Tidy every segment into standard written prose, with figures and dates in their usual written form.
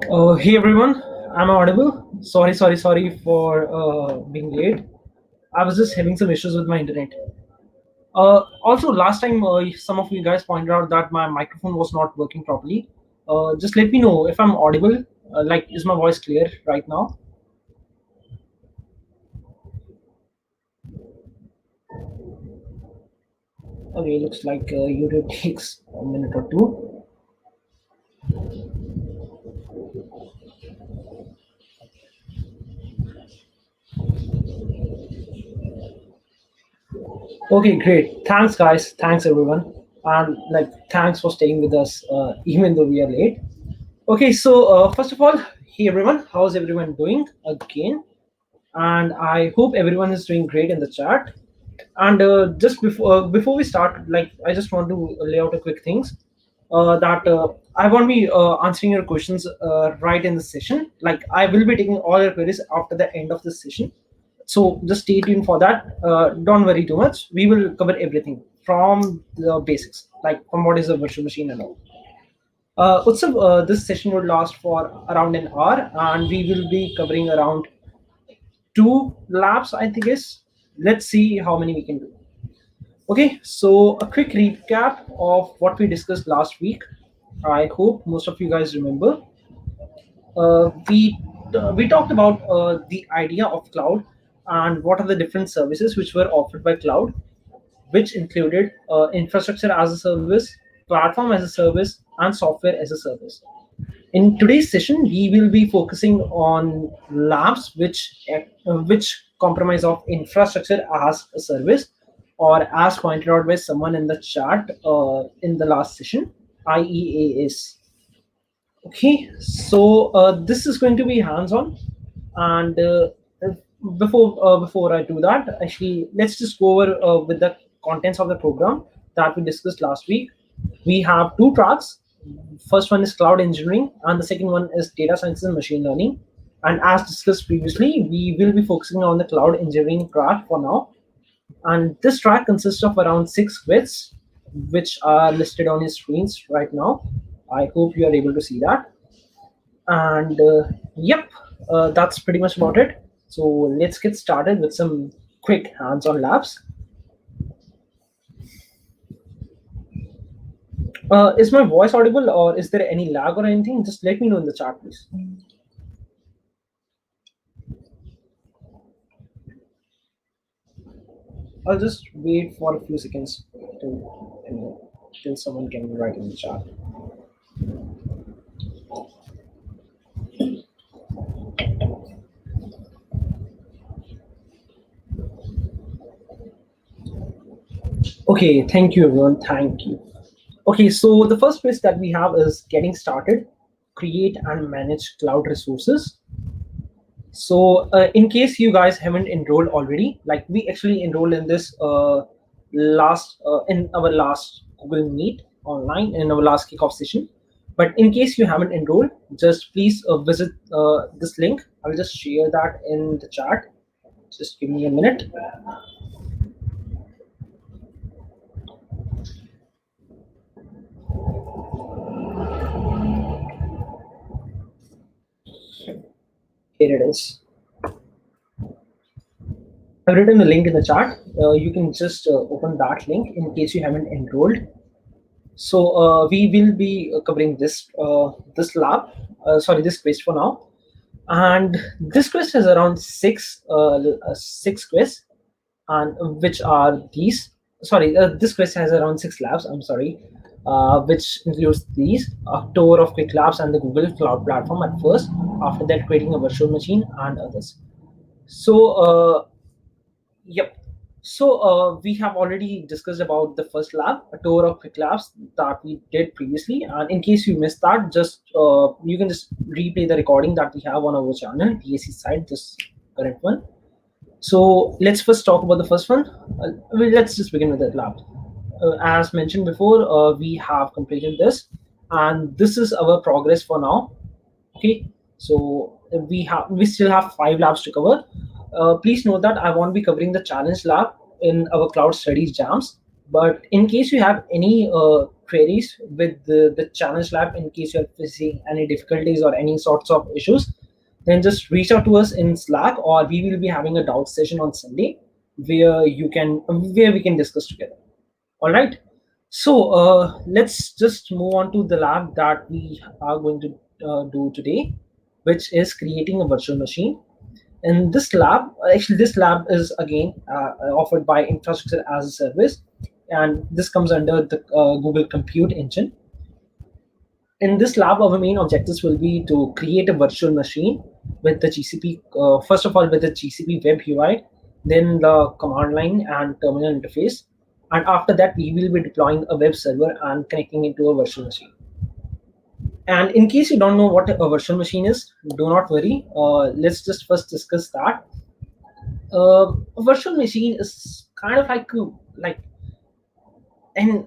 Hey everyone, I'm audible. Sorry for being late. I was just having some issues with my internet. Also, last time some of you guys pointed out that my microphone was not working properly. Just let me know if I'm audible. Like, is my voice clear right now? Okay, looks like YouTube takes a minute or two. Okay, great. Thanks, guys. Thanks, everyone. And like, thanks for staying with us, even though we are late. Okay, so first of all, hey everyone, how's everyone doing again? And I hope everyone is doing great in the chat. And just before we start, like I just want to lay out a quick things that I won't be answering your questions right in the session. Like I will be taking all your queries after the end of the session. So just stay tuned for that. Don't worry too much. We will cover everything from the basics, like from what is a virtual machine and all. Utsav, this session would last for around an hour, and we will be covering around two labs, I think is. Let's see how many we can do. Okay, so a quick recap of what we discussed last week. I hope most of you guys remember. We talked about the idea of cloud and what are the different services which were offered by cloud, which included infrastructure as a service, platform as a service, and software as a service. In today's session, we will be focusing on labs which compromise of infrastructure as a service, or as pointed out by someone in the chat in the last session, IEAS. Okay, so this is going to be hands-on, and before I do that, actually, let's just go over with the contents of the program that we discussed last week. We have two tracks. First one is cloud engineering, and the second one is data science and machine learning. And as discussed previously, we will be focusing on the cloud engineering track for now. And this track consists of around 6 quizzes, which are listed on your screens right now. I hope you are able to see that. And yep, that's pretty much about it. So let's get started with some quick hands-on labs. Is my voice audible, or is there any lag or anything? Just let me know in the chat, please. I'll just wait for a few seconds till someone can write in the chat. Okay, thank you everyone, thank you. Okay, so the first quiz that we have is getting started, create and manage cloud resources. So in case you guys haven't enrolled already, like we actually enrolled in this in our last Google Meet online in our last kickoff session. But in case you haven't enrolled, just please visit this link. I'll just share that in the chat. Just give me a minute. Here it is. I've written the link in the chat. You can just open that link in case you haven't enrolled. So we will be covering this this quiz for now, and this quiz has around six quiz, and which are these. Sorry, this quiz has around 6 labs. I'm sorry, which includes these: a tour of quick labs and the Google Cloud Platform at first. After that, creating a virtual machine and others. So yep. So we have already discussed about the first lab, a tour of quick labs that we did previously. And in case you missed that, just you can just replay the recording that we have on our channel, DSC site, this current one. So let's first talk about the first one. Let's just begin with the lab. As mentioned before, we have completed this, and this is our progress for now. Okay, so we still have 5 labs to cover. Please note that I won't be covering the challenge lab in our cloud studies jams. But in case you have any queries with the challenge lab in case you're facing any difficulties or any sorts of issues, then just reach out to us in Slack, or we will be having a doubt session on Sunday where we can discuss together. All right. So let's just move on to the lab that we are going to do today, which is creating a virtual machine. And this lab is again offered by Infrastructure as a Service, and this comes under the Google Compute Engine. In this lab, our main objectives will be to create a virtual machine with the GCP, first of all, with the GCP web UI, then the command line and terminal interface. And after that, we will be deploying a web server and connecting it to a virtual machine. And in case you don't know what a virtual machine is, do not worry. Let's just first discuss that. A virtual machine is kind of like an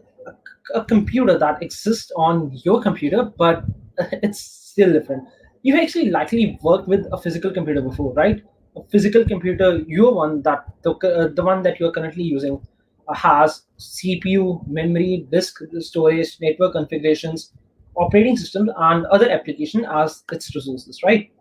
a computer that exists on your computer, but it's still different. You actually likely worked with a physical computer before, right? A physical computer, your one that the one that you're currently using has CPU, memory, disk storage, network configurations, operating systems, and other application as its resources, right?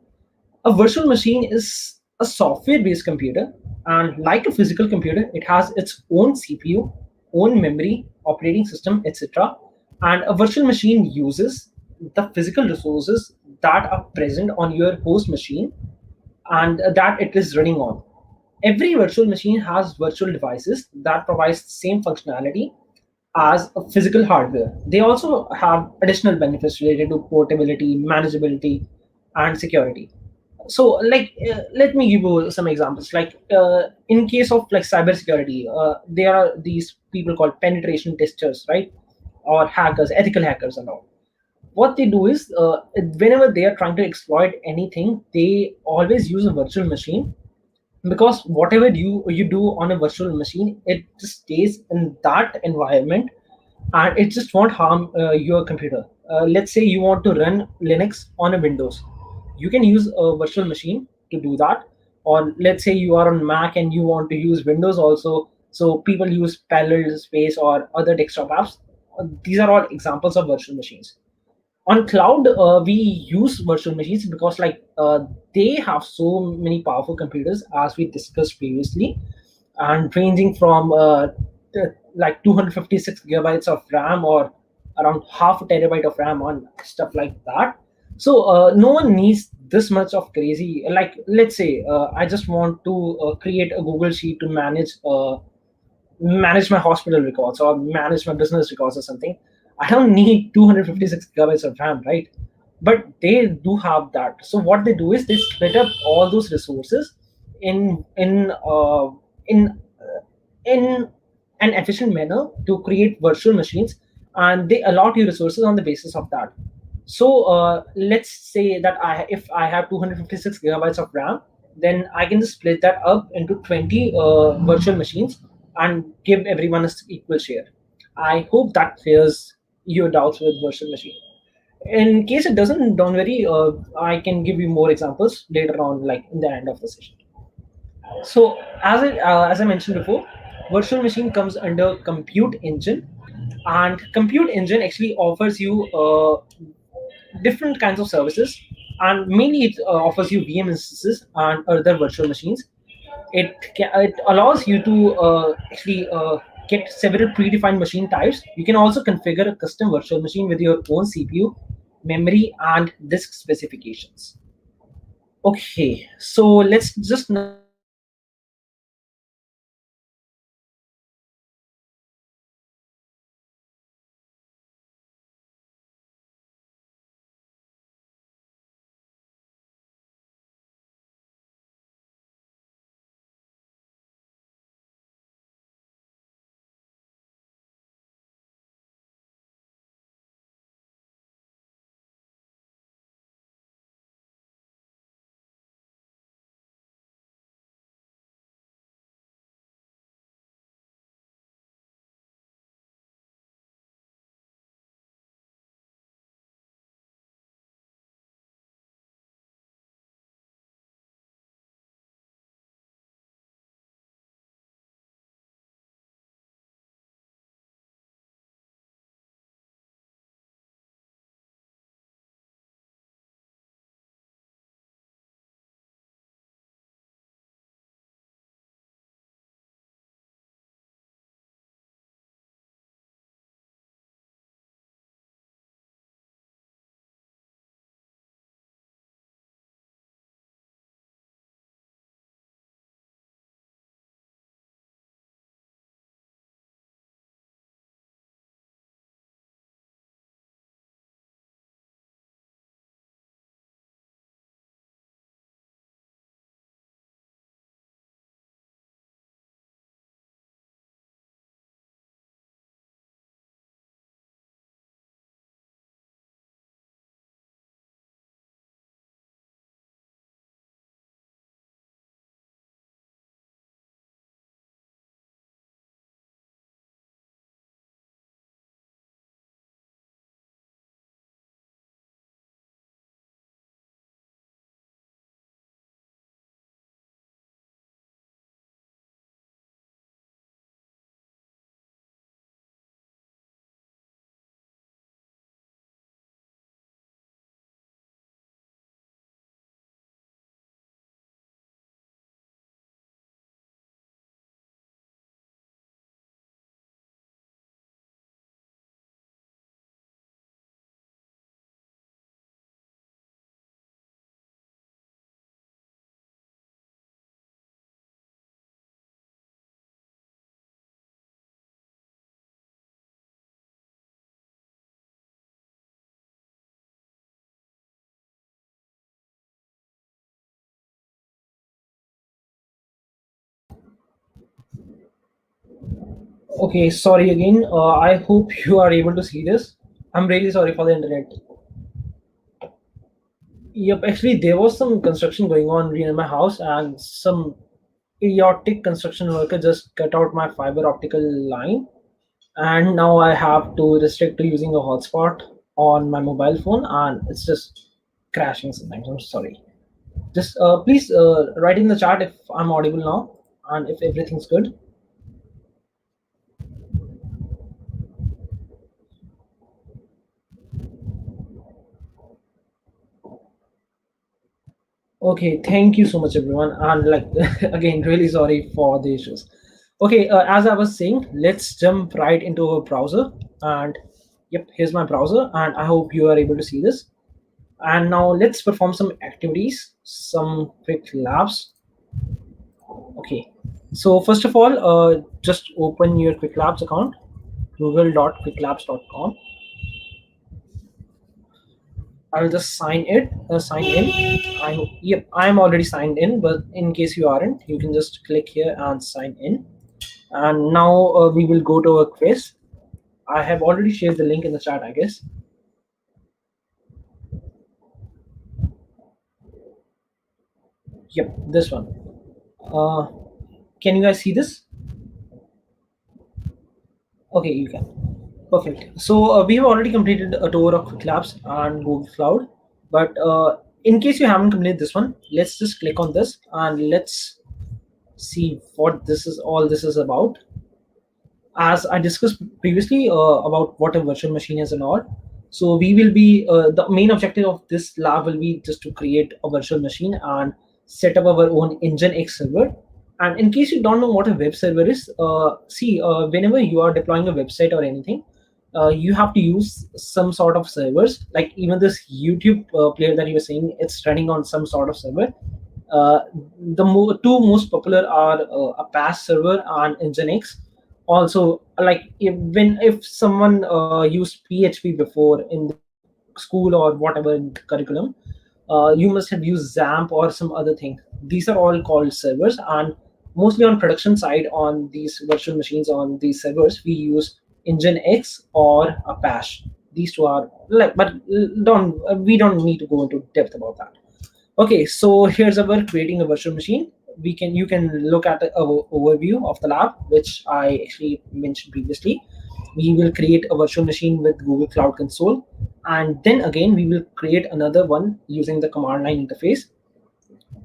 A virtual machine is a software-based computer, and like a physical computer, it has its own CPU, own memory, operating system, etc. And a virtual machine uses the physical resources that are present on your host machine and that it is running on. Every virtual machine has virtual devices that provides the same functionality as a physical hardware. They also have additional benefits related to portability, manageability, and security. So let me give you some examples. In case of like cybersecurity, there are these people called penetration testers, right? Or hackers, ethical hackers and all. What they do is, whenever they are trying to exploit anything, they always use a virtual machine, because whatever you do on a virtual machine, it just stays in that environment, and it just won't harm your computer. Let's say you want to run Linux on a Windows, you can use a virtual machine to do that. Or let's say you are on Mac and you want to use Windows also, so people use Parallel Space or other desktop apps. These are all examples of virtual machines. On cloud, we use virtual machines because they have so many powerful computers, as we discussed previously, and ranging from like 256 gigabytes of RAM, or around half a terabyte of RAM, on stuff like that. So no one needs this much of crazy. Like, let's say I just want to create a Google Sheet to manage my hospital records or manage my business records or something. I don't need 256 gigabytes of RAM, right? But they do have that. So what they do is they split up all those resources in in uh, in in an efficient manner to create virtual machines, and they allot you resources on the basis of that. So let's say that if I have 256 gigabytes of RAM, then I can just split that up into 20 virtual machines and give everyone an equal share. I hope that clears your doubts with virtual machine. In case it doesn't, don't worry. I can give you more examples later on, like in the end of the session. So as I mentioned before, virtual machine comes under compute engine, and compute engine actually offers you different kinds of services, and mainly it offers you VM instances and other virtual machines. It allows you to actually get several predefined machine types. You can also configure a custom virtual machine with your own CPU, memory, and disk specifications. Okay, so let's just now move on to the next part, which is Okay, sorry again. I hope you are able to see this. I'm really sorry for the internet. Yep, actually, there was some construction going on near my house, and some idiotic construction worker just cut out my fiber optical line, and now I have to restrict to using a hotspot on my mobile phone, and it's just crashing sometimes. I'm sorry. Just please write in the chat if I'm audible now and if everything's good. Okay, thank you so much, everyone. And like again, really sorry for the issues. Okay, as I was saying, let's jump right into our browser. And yep, here's my browser, and I hope you are able to see this. And now let's perform some activities, some quick labs. Okay, so first of all, just open your Quick Labs account, google.quicklabs.com. I'll just sign in. Yep, I'm already signed in, but in case you aren't, you can just click here and sign in. And now we will go to a quiz. I have already shared the link in the chat, I guess. Yep, this one. Uh, can you guys see this? Okay, you can. Perfect. So we have already completed a tour of Quick Labs and Google Cloud. But in case you haven't completed this one, let's just click on this and let's see what this is about. As I discussed previously about what a virtual machine is and all. So we will be the main objective of this lab will be just to create a virtual machine and set up our own Nginx server. And in case you don't know what a web server is, whenever you are deploying a website or anything, you have to use some sort of servers. Like even this YouTube player that you were saying, it's running on some sort of server. Uh, the two most popular are Apache server and Nginx. Also, like if someone used PHP before in the school or whatever in curriculum, you must have used XAMPP or some other thing. These are all called servers, and mostly on production side on these virtual machines on these servers, we use Nginx or Apache. These two are like, but don't we don't need to go into depth about that. Okay, so here's our creating a virtual machine. You can look at the overview of the lab, which I actually mentioned previously. We will create a virtual machine with Google Cloud Console, and then again we will create another one using the command line interface.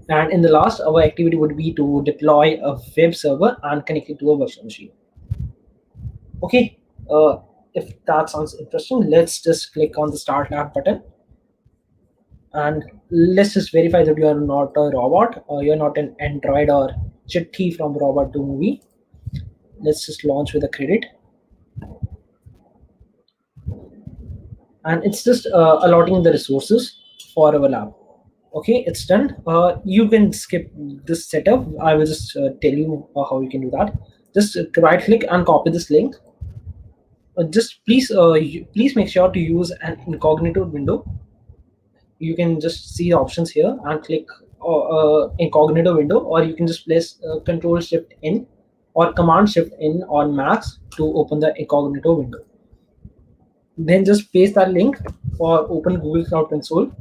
And in the last, our activity would be to deploy a web server and connect it to a virtual machine. Okay, if that sounds interesting, let's just click on the Start Lab button. And let's just verify that you are not a robot or you're not an android or Chitti from Robot to Movie. Let's just launch with a credit, and it's just allotting the resources for our lab. Okay, it's done. You can skip this setup. I will just tell you how you can do that. Just right click and copy this link. Just please make sure to use an incognito window. You can just see the options here and click incognito window, or you can just place control shift in or command shift in on Macs to open the incognito window. Then just paste that link or open Google Cloud Console.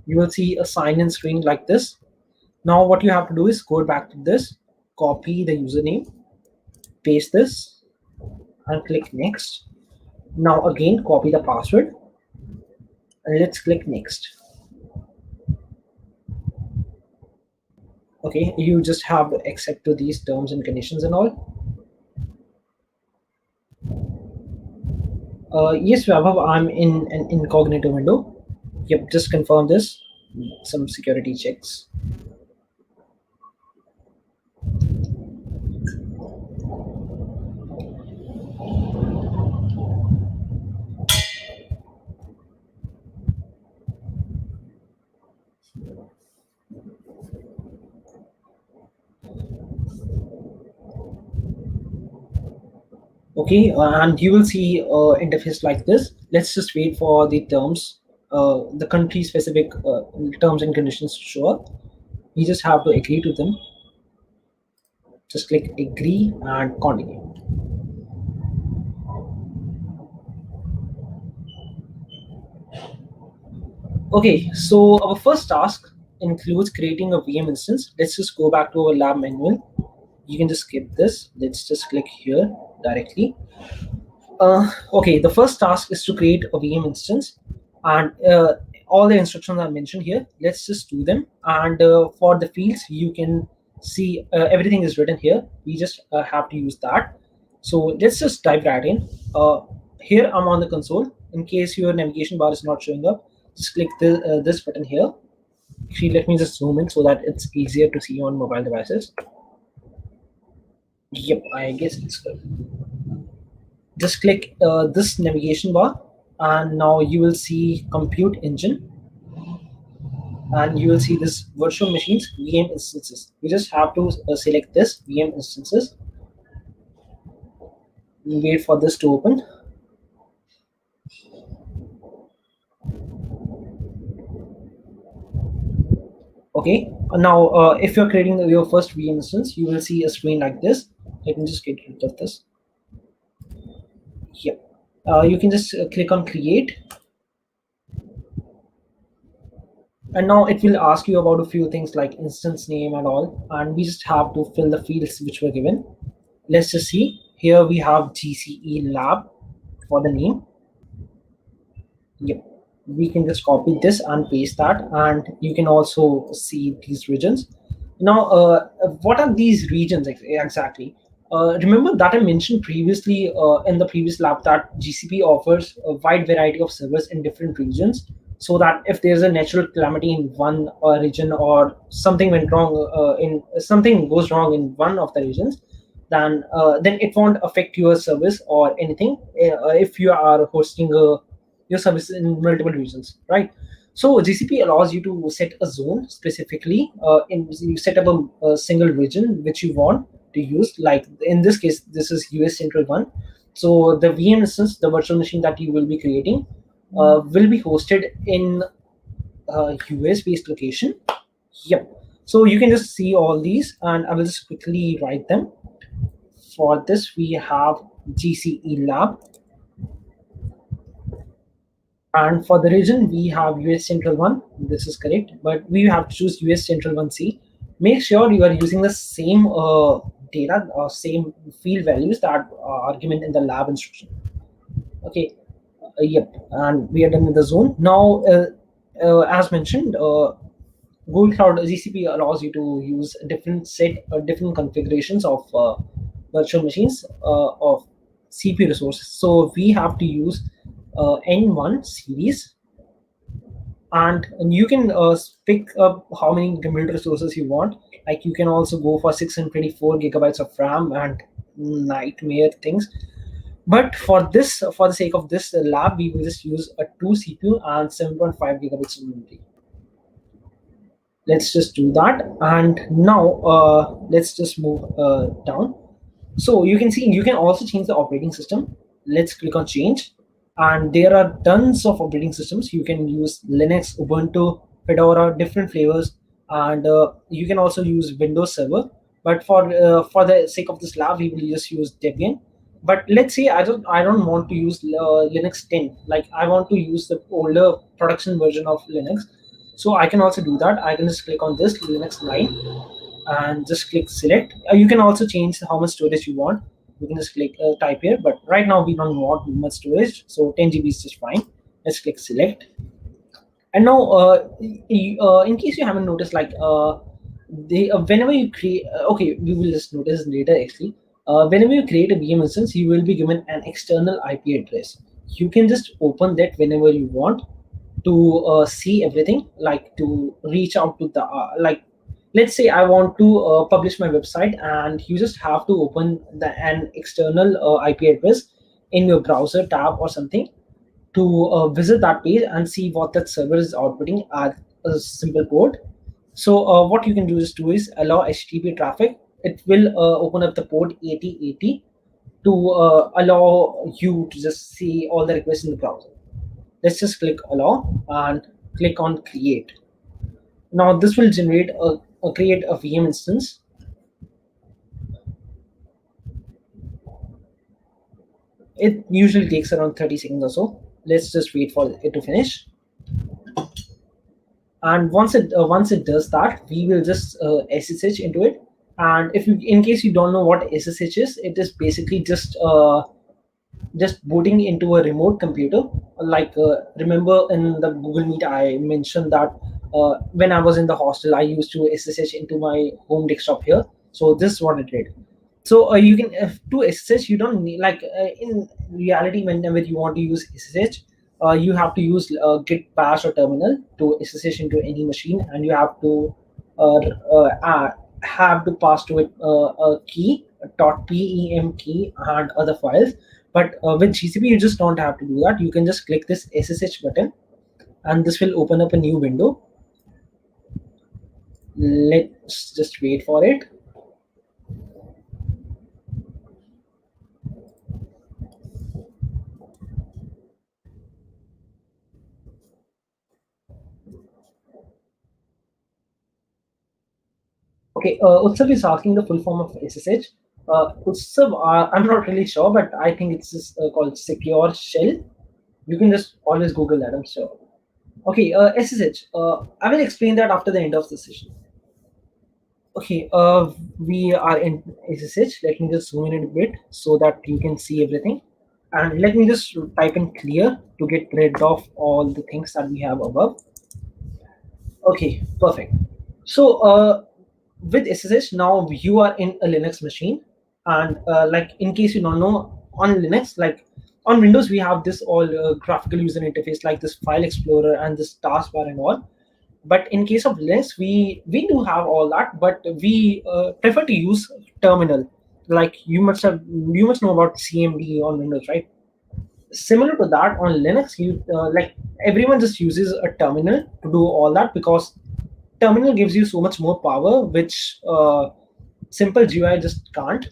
You will see a sign in screen like this. Now what you have to do is go back to this, copy the username, paste this, and click next. Now again copy the password, and let's click next. Okay, you just have to accept to these terms and conditions and all. Yes, Vaibhav, I'm in an incognito window. Yep, just confirm this. Some security checks. Okay, and you will see interface like this. Let's just wait for the terms, the country specific terms and conditions to show up. You just have to agree to them. Just click agree and continue. Okay, so our first task includes creating a VM instance. Let's just go back to our lab manual. You can just skip this. Let's just click here directly. Okay, the first task is to create a VM instance, and all the instructions are mentioned here. Let's just do them. And for the fields, you can see everything is written here. We just have to use that. So let's just dive right in. Here I'm on the console. In case your navigation bar is not showing up, just click this button here. Actually, let me just zoom in so that it's easier to see on mobile devices. Yep, I guess it's good. Just click this navigation bar, and now you will see compute engine, and you will see this virtual machines VM instances. You just have to select this VM instances. Wait for this to open. Okay, now if you're creating your first VM instance, you will see a screen like this. Let me just get rid of this. Yep. You can just click on create, and now it will ask you about a few things like instance name and all, and we just have to fill the fields which were given. Let's just see. Here we have GCE lab for the name. Yep. We can just copy this and paste that, and you can also see these regions. Now, what are these regions exactly? Remember that I mentioned previously in the previous lab that GCP offers a wide variety of servers in different regions, so that if there's a natural calamity in one region, or something went wrong in something goes wrong in one of the regions, then it won't affect your service or anything if you are hosting your service in multiple regions, right? So GCP allows you to set a zone specifically. You set up a single region which you want to use. Like in this case, this is US Central One. So the VM instance, the virtual machine that you will be creating, will be hosted in a US based location. Yep. So you can just see all these, and I will just quickly write them. For this, we have GCE Lab, and for the region, we have US Central 1. This is correct, but we have to choose US Central 1C. Make sure you are using the same data or same field values that are given in the lab instruction. Okay, yep, and we are done with the zone. Now, as mentioned, Google Cloud GCP allows you to use different configurations of virtual machines of CPU resources. So we have to use N1 series, and you can pick up how many compute resources you want. Like you can also go for 624 gigabytes of RAM and nightmare things. But for the sake of this lab, we will just use a 2 CPU and 7.5 gigabytes of memory. Let's just do that, and now let's just move down. So you can see you can also change the operating system. Let's click on change, and there are tons of operating systems. You can use Linux, Ubuntu, Fedora, different flavors, and you can also use Windows Server. But for the sake of this lab, we will just use Debian. But let's say I don't want to use Linux 10. Like I want to use the older production version of Linux. So I can also do that. I can just click on this Linux 9 and just click select. You can also change how much storage you want. You can just click type here, but right now we don't want much storage, so 10 GB is just fine. Let's click select. And now, in case you haven't noticed, like whenever you create, okay, we will just notice later actually. Whenever you create a VM instance, you will be given an external IP address. You can just open that whenever you want to see everything, like to reach out to the like let's say I want to publish my website, and you just have to open an external IP address in your browser tab or something to visit that page and see what that server is outputting as a simple code. So what you can do is allow HTTP traffic. It will open up the port 8080 to allow you to just see all the requests in the browser. Let's just click allow and click on create. Now this will generate create a VM instance. It usually takes around 30 seconds or so. Let's just wait for it to finish. And once it does that, we will just SSH into it. And if you, in case you don't know what SSH is, it is basically just booting into a remote computer. Like, remember in the Google Meet I mentioned that when I was in the hostel, I used to SSH into my home desktop here. So this is what it did. So you can, to SSH, you don't need, like, in reality, whenever you want to use SSH, you have to use git bash or terminal to SSH into any machine, and you have to uh, pass to it a key, a .pem key, and other files. But with GCP, you just don't have to do that. You can just click this SSH button, and this will open up a new window. Let's just wait for it. Okay, Utsav is asking the full form of SSH. Utsav, I'm not really sure, but I think it's just called secure shell. You can just always Google that, I'm sure. Okay, SSH. I will explain that after the end of the session. Okay, we are in SSH. Let me just zoom in a bit so that you can see everything. And let me just type in clear to get rid of all the things that we have above. Okay, perfect. So with SSH, now you are in a Linux machine, and like, in case you don't know, on Linux, like on Windows, we have this all graphical user interface, like this file explorer and this taskbar and all. But in case of Linux, we do have all that, but we prefer to use terminal. Like, you must know about CMD on Windows, right? Similar to that, on Linux, you like, everyone just uses a terminal to do all that, because terminal gives you so much more power, which simple GUI just can't.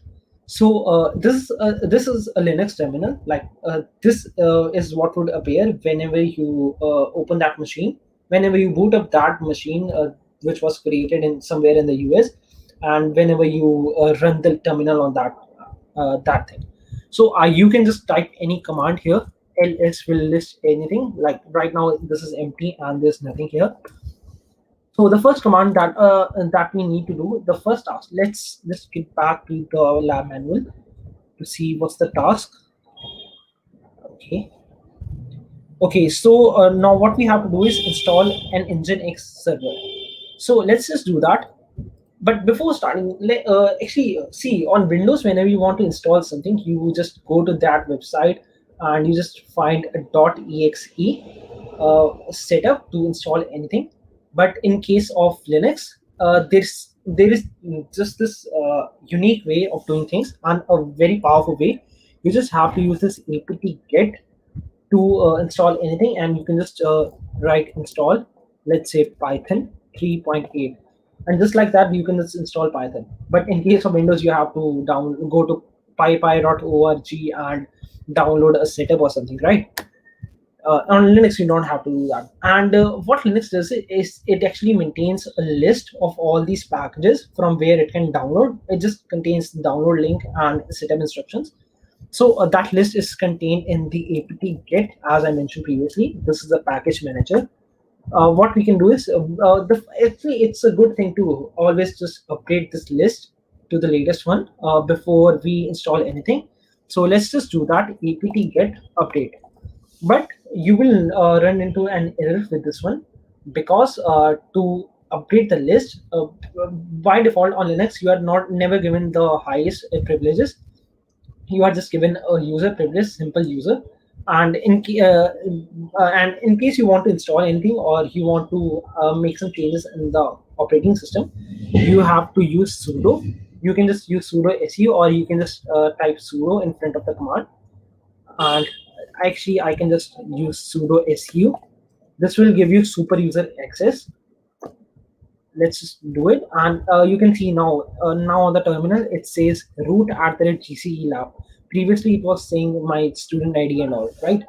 So this is a Linux terminal. Like, this is what would appear whenever you open that machine, whenever you boot up that machine, which was created in somewhere in the US, and whenever you run the terminal on that thing. So you can just type any command here. LS will list anything. Like, right now, this is empty and there's nothing here. So the first command that we need to do, the first task. Let's get back to the lab manual to see what's the task. Okay. Okay. So now what we have to do is install an Nginx server. So let's just do that. But before starting, actually, see, on Windows, whenever you want to install something, you just go to that website and you just find a .exe setup to install anything. But in case of Linux, there is just this unique way of doing things, and a very powerful way. You just have to use this apt get to install anything, and you can just write install, let's say Python 3.8, and just like that, you can just install Python. But in case of Windows, you have to go to pypy.org and download a setup or something, right? On Linux, you don't have to do that. And what Linux does is it actually maintains a list of all these packages from where it can download. It just contains the download link and setup instructions. So that list is contained in the apt get, as I mentioned previously. This is the package manager. What we can do is, actually, it's a good thing to always just update this list to the latest one before we install anything. So let's just do that, apt get update. But you will run into an error with this one, because to upgrade the list, by default on Linux, you are not never given the highest privileges. You are just given a user privilege, simple user. And and in case you want to install anything, or you want to make some changes in the operating system, you have to use sudo. You can just use sudo su, or you can just type sudo in front of the command. And actually, I can just use sudo su. This will give you super user access. Let's just do it, and you can see now on the terminal it says root @gce lab. Previously it was saying my student ID and all, right?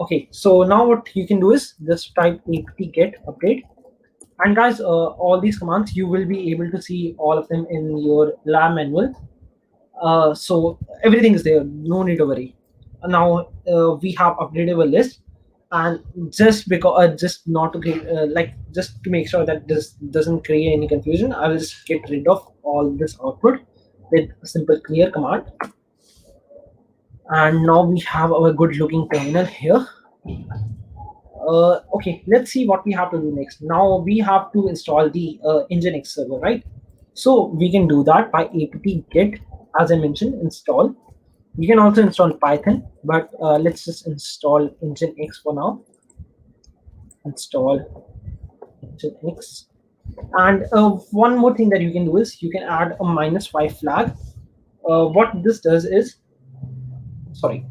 Okay, so now what you can do is just type apt get update. And guys, all these commands, you will be able to see all of them in your lab manual. So everything is there, no need to worry. Now we have updated our list, And just because just not to create just to make sure that this doesn't create any confusion, I will just get rid of all this output with a simple clear command. And now we have our good looking terminal here. Okay, let's see what we have to do next. Now we have to install the Nginx server, right? So we can do that by apt get, as I mentioned, install. You can also install Python, but let's just install Nginx for now. Install Nginx. And one more thing that you can do is you can add a -5 flag. What this does is, sorry,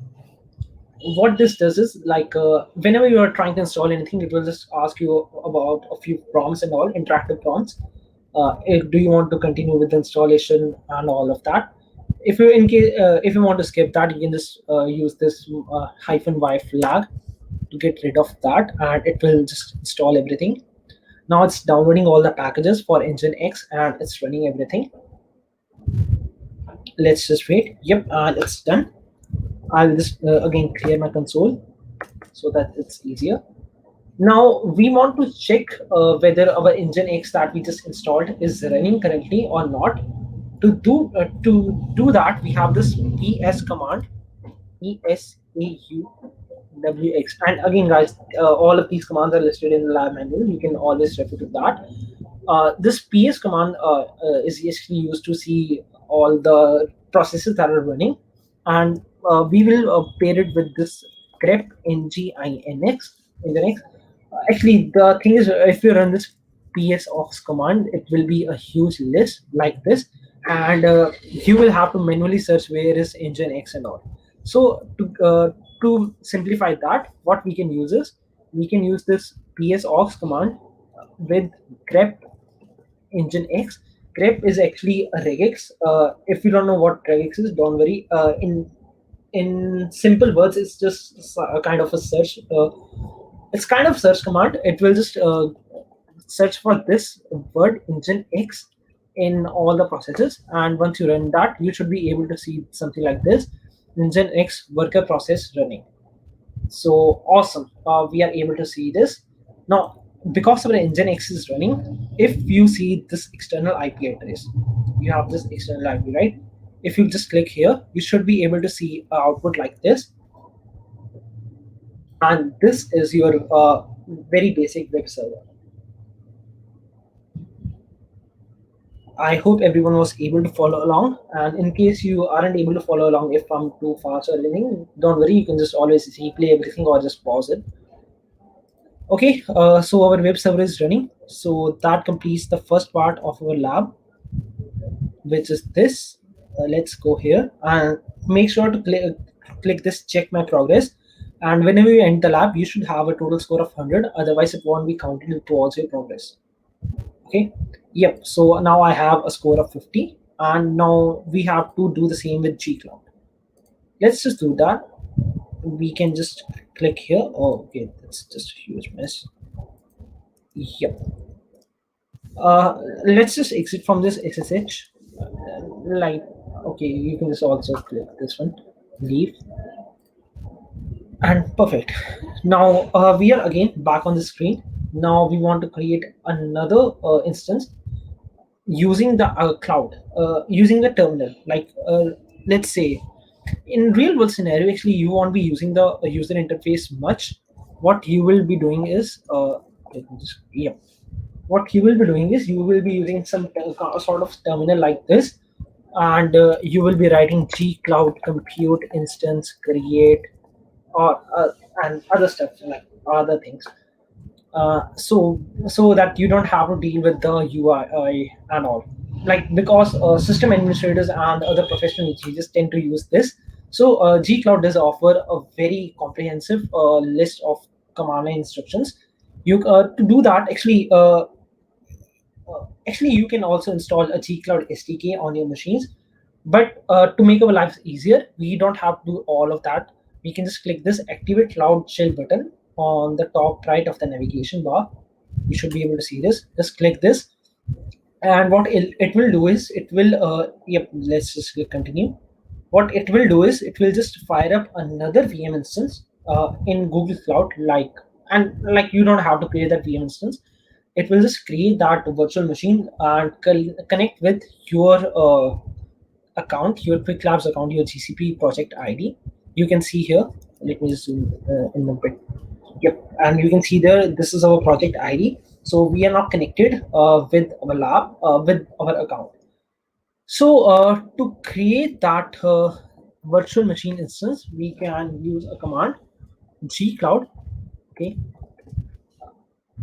what this does is whenever you are trying to install anything, it will just ask you about a few prompts and all interactive prompts. Do you want to continue with the installation and all of that? If you if you want to skip that, you can just use this -y flag to get rid of that, and it will just install everything. Now it's downloading all the packages for Nginx and it's running everything. Let's just wait. Yep, and it's done. I'll just again clear my console so that it's easier. Now we want to check whether our Nginx that we just installed is running currently or not. To do that, we have this ps command, ESAUWX. And again, guys, all of these commands are listed in the lab manual. You can always refer to that. This ps command is actually used to see all the processes that are running, and we will pair it with this grep Nginx. Actually, the thing is, if you run this psaux command, it will be a huge list like this, and you will have to manually search where is Nginx and all. So to simplify that, what we can use is we can use this psaux command with grep Nginx. Grep is actually a regex. If you don't know what regex is, don't worry. In simple words, it's just a kind of a search. It's kind of search command. It will just search for this word Nginx in all the processes, and once you run that, you should be able to see something like this: Nginx worker process running. So awesome. We are able to see this now. Because our Nginx is running, if you see this external IP address, you have this external IP, right? If you just click here, you should be able to see an output like this. And this is your very basic web server. I hope everyone was able to follow along. And in case you aren't able to follow along, if I'm too fast or anything, don't worry. You can just always replay everything or just pause it. Okay, so our web server is running. So that completes the first part of our lab, which is this. Let's go here and make sure to click this check my progress. And whenever you end the lab, you should have a total score of 100. Otherwise, it won't be counted towards your progress. Okay. Yep. So now I have a score of 50. And now we have to do the same with Gcloud. Let's just do that. We can just click here. Oh, okay. That's just a huge mess. Yep. Let's just exit from this SSH. Okay, you can just also click this one, leave, and perfect. Now we are again back on the screen. Now we want to create another instance using the cloud, using the terminal. Let's say in real world scenario, actually you won't be using the user interface much. What you will be doing is what you will be doing is you will be using some sort of terminal like this, and you will be writing gcloud compute instance create or and other stuff like other things, so that you don't have to deal with the UI and all, because system administrators and other professional engineers tend to use this. So gcloud does offer a very comprehensive list of command line instructions. You to do that, actually, you can also install a gcloud SDK on your machines. But to make our lives easier, we don't have to do all of that. We can just click this activate cloud shell button on the top right of the navigation bar. You should be able to see this. Just click this. And what it will do is it will, let's just click continue. What it will do is it will just fire up another VM instance in Google Cloud, and you don't have to create that VM instance. It will just create that virtual machine and connect with your account, your Quick Labs account, your GCP project ID. You can see here. Let me just zoom in a bit. Yep, and you can see there. This is our project ID. So we are now connected with our lab, with our account. So to create that virtual machine instance, we can use a command gcloud, okay,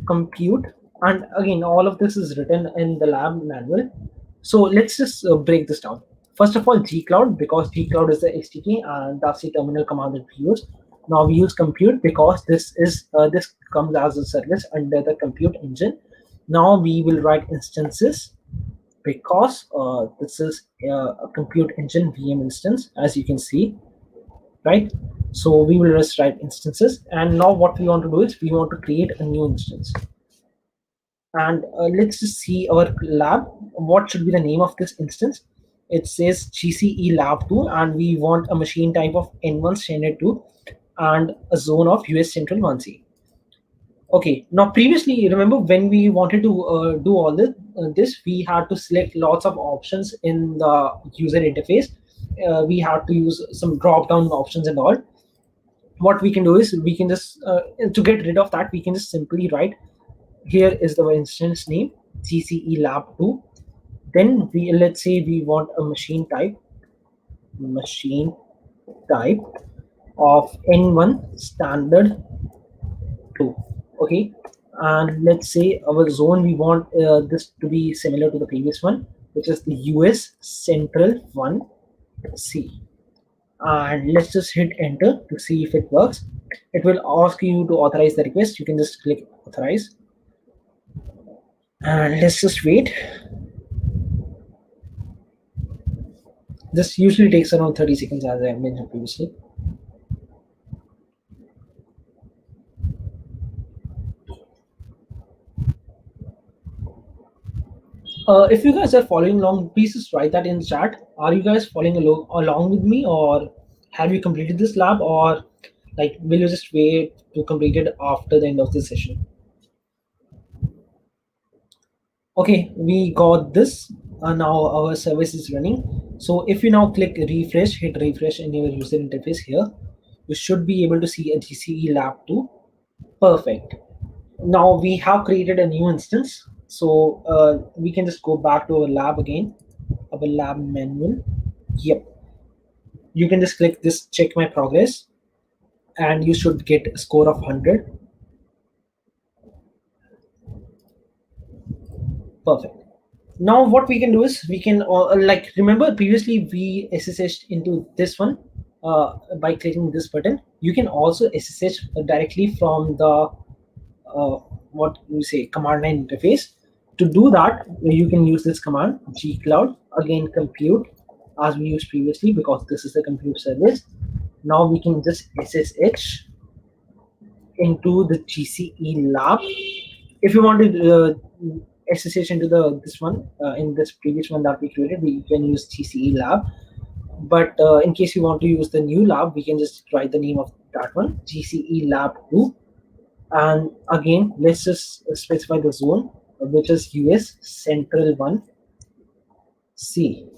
compute, and again all of this is written in the lab manual. So let's just break this down. First of all, gcloud, because gcloud is the SDK and that's the terminal command that we use. Now we use compute because this comes as a service under the compute engine. Now we will write instances because this is a compute engine VM instance, as you can see, right? So we will just write instances, and now what we want to do is we want to create a new instance. And let's just see our lab. What should be the name of this instance? It says GCE Lab 2, and we want a machine type of N1 standard 2 and a zone of US Central 1C. Okay, now previously, remember when we wanted to do all this, we had to select lots of options in the user interface. We had to use some drop-down options and all. What we can do is we can just, to get rid of that, we can just simply write, here is the instance name, GCE Lab 2. Then let's say we want a machine type of N1 standard 2. Okay, and let's say our zone, we want this to be similar to the previous one, which is the US Central 1C. And let's just hit enter to see if it works. It will ask you to authorize the request. You can just click authorize, and let's just wait. This usually takes around 30 seconds, as I mentioned previously. If you guys are following along, please just write that in chat. Are you guys following along with me, or have you completed this lab, or like will you just wait to complete it after the end of this session? Okay, we got this. Now our service is running. So if you now click refresh, hit refresh in your user interface here, you should be able to see a GCE Lab 2. Perfect. Now we have created a new instance. So we can just go back to our lab again, our lab manual. Yep. You can just click this check my progress, and you should get a score of 100. Perfect. Now what we can do is we can like remember previously we SSH'd into this one by clicking this button. You can also SSH directly from the what we say command line interface. To do that, you can use this command gcloud, again compute, as we used previously because this is the compute service. Now we can just SSH into the GCE lab. If you want to SSH into this one in this previous one that we created, we can use GCE lab. But in case you want to use the new lab, we can just write the name of that one, GCE lab 2. And again, let's just specify the zone, which is US Central 1C.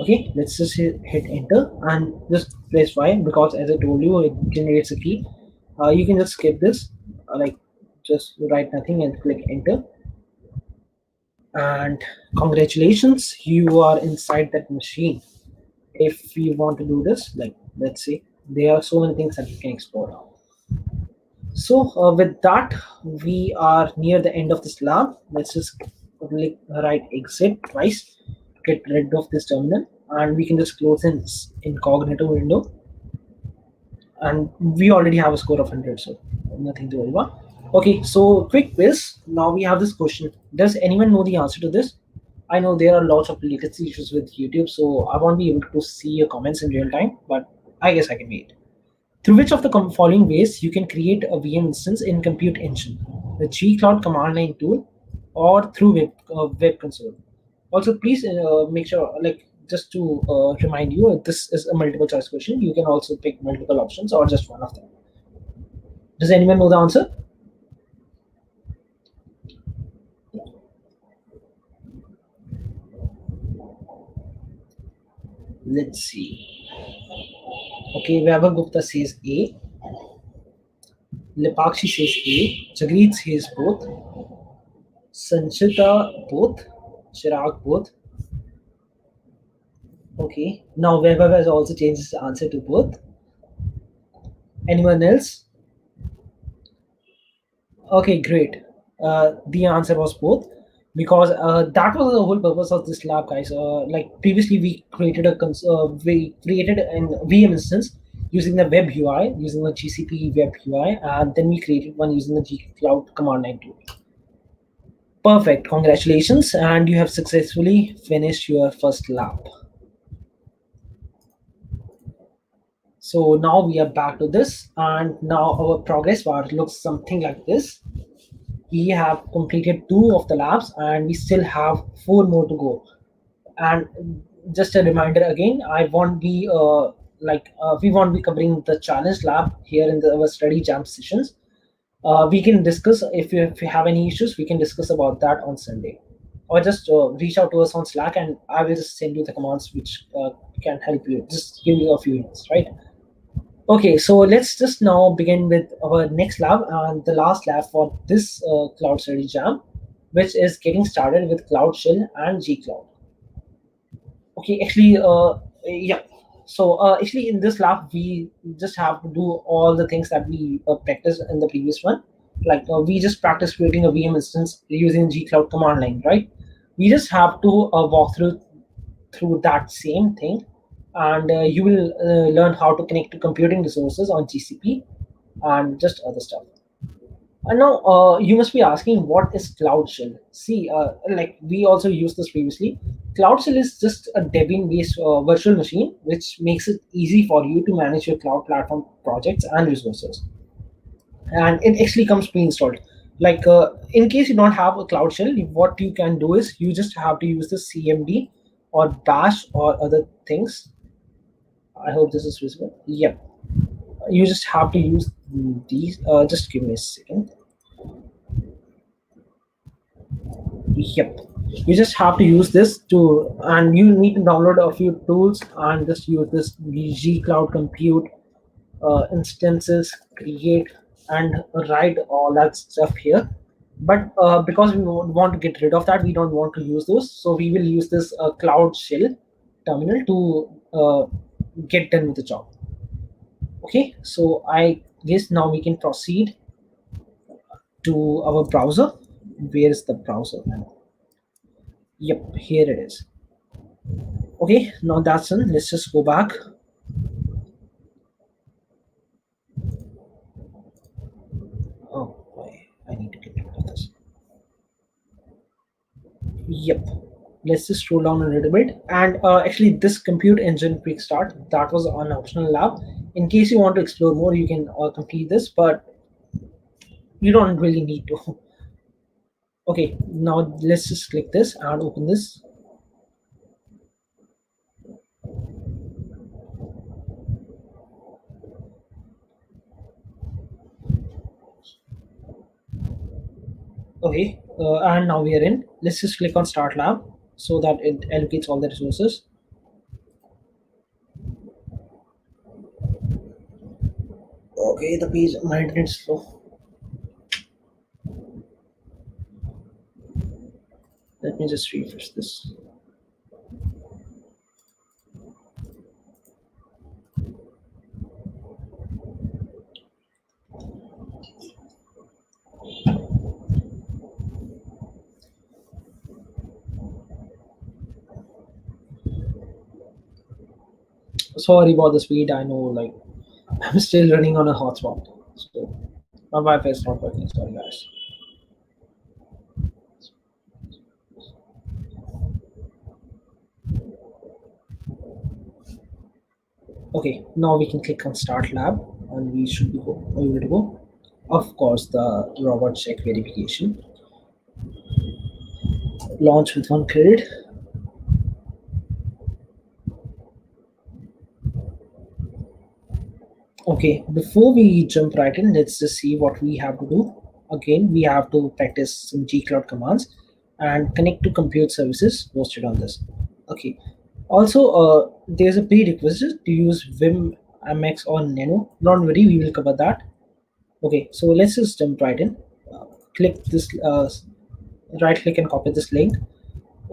Okay, let's just hit enter and just press Y, because as I told you, it generates a key. You can just skip this, like just write nothing and click enter. And congratulations, you are inside that machine. If you want to do this, like let's say, there are so many things that you can explore now. So with that, we are near the end of this lab. Let's just click right exit twice, get rid of this terminal, and we can just close in incognito window. And we already have a score of 100, so nothing to worry about. Okay, so quick quiz. Now we have this question. Does anyone know the answer to this? I know there are lots of latency issues with YouTube, so I won't be able to see your comments in real time, but I guess I can wait. Through which of the following ways you can create a VM instance in Compute Engine? The gcloud command line tool, or through web console? Also, please make sure, like, just to remind you, this is a multiple choice question. You can also pick multiple options or just one of them. Does anyone know the answer? Let's see. Okay, Vaibhav Gupta says A. Lipakshi says A. Jagreet says both. Sanchita both. Chirag both. Okay, now Vaibhav has also changed his answer to both. Anyone else? Okay, great. The answer was both, because that was the whole purpose of this lab, guys. Like previously, we created an VM instance using the web UI, using the GCP web UI, and then we created one using the G Cloud command line tool. Perfect. Congratulations, and you have successfully finished your first lab. So now we are back to this, and now our progress bar looks something like this. We have completed 2 of the labs, and we still have 4 more to go. And just a reminder again, I won't be we won't be covering the challenge lab here in our study jam sessions. We can discuss, if you have any issues, we can discuss about that on Sunday, or just reach out to us on Slack, and I will just send you the commands which can help you. Just give you a few minutes, right? Okay, so let's just now begin with our next lab and the last lab for this Cloud Study Jam, which is getting started with Cloud Shell and G Cloud. Okay, actually, yeah. So actually, in this lab, we just have to do all the things that we practiced in the previous one. Like we just practice creating a VM instance using G Cloud command line, right? We just have to walk through that same thing, and you will learn how to connect to computing resources on GCP and just other stuff. And now you must be asking, what is Cloud Shell? See, like we also used this previously. Cloud Shell is just a Debian-based virtual machine, which makes it easy for you to manage your cloud platform projects and resources. And it actually comes pre-installed. Like in case you don't have a Cloud Shell, what you can do is you just have to use the CMD or Bash or other things. I hope this is visible. Yep. You just have to use these. Just give me a second. Yep. You just have to use this to, and you need to download a few tools and just use this G Cloud Compute instances, create and write all that stuff here. But because we want to get rid of that, we don't want to use those. So we will use this Cloud Shell terminal to get done with the job. Okay, so I guess now we can proceed to our browser. Where is the browser now? Yep, here it is. Okay, now that's done. Let's just go back. Oh boy, I need to get rid of this. Yep, let's just scroll down a little bit. And actually, this compute engine quick start, that was an optional lab. In case you want to explore more, you can complete this, but you don't really need to. Okay, now let's just click this and open this. Okay, and now we are in. Let's just click on Start Lab so that it allocates all the resources. Okay, the page, my internet is slow. Let me just refresh this. Sorry about the speed. I know, like, I'm still running on a hotspot, so my Wi-Fi is not working. Sorry, guys. Okay, now we can click on Start Lab, and we should be able to go. Of course, the robot check verification. Launch with 1 credit. Okay, before we jump right in, let's just see what we have to do. Again, we have to practice some Gcloud commands and connect to compute services hosted on this. Okay. Also, there's a prerequisite to use Vim, MX, or Nano. Don't worry, we will cover that. Okay, so let's just jump right in. Click this, right click and copy this link.